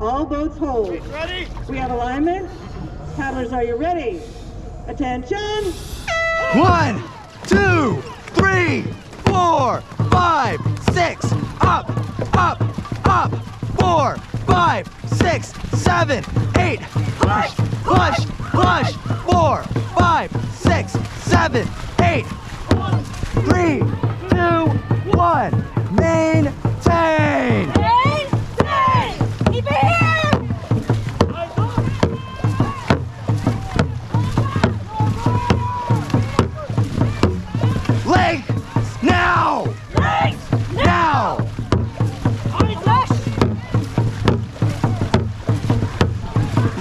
All boats hold. Ready? We have alignment. Paddlers, are you ready? Attention! 1, 2, 3, 4, 5, 6, up, up, up, 4, 5, 6, 7, 8, push, push, push, 4, 5, 6, 7, 8, 3, 2, 1, maintain! Maintain! Keep it here! Length now! Legs! Now! Push!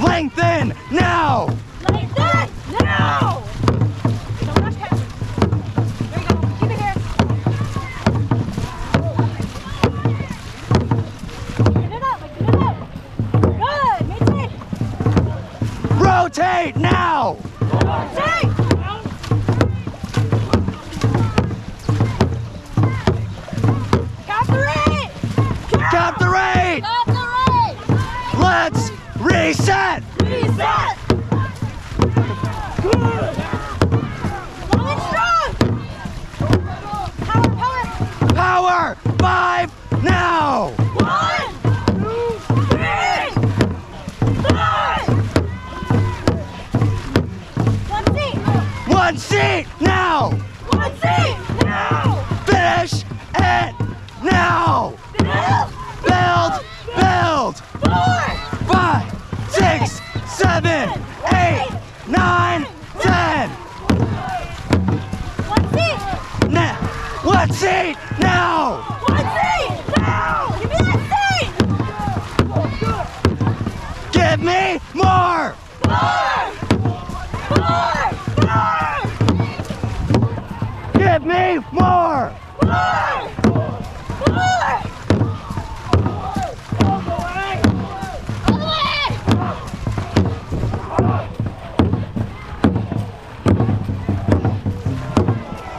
Lengthen now! Like that! Now! Don't rush, Captain. There you go. Keep it here. Get it up. Get it up. Good. Maintain. Rotate now! Rotate. Count the rate. Count the rate! Count the rate. Let's reset! Reset. Good. Long and strong. Power, power. Power! 5 now! 1, 2, 3, 5. One seat. One seat now! One seat. Now. Finish it now! Build. Build! Build! 4. 5, 6, 7, 8, 9, 10! One seat. Now! One seat now! One seat. Now. Give me that seat. Give me more! 4. 4. 4. Give me more! 4. 4. All the way.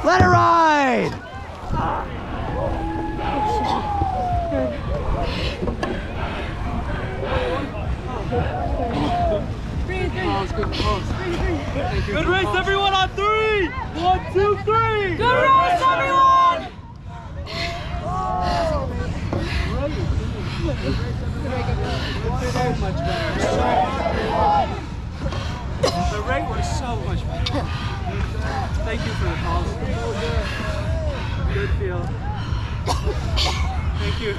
Let it ride! Good race, everyone, on 3! 1, 2, 3! Good race, everyone. So much better. The rate was so much better. Thank you for the calls. Good feel. Thank you.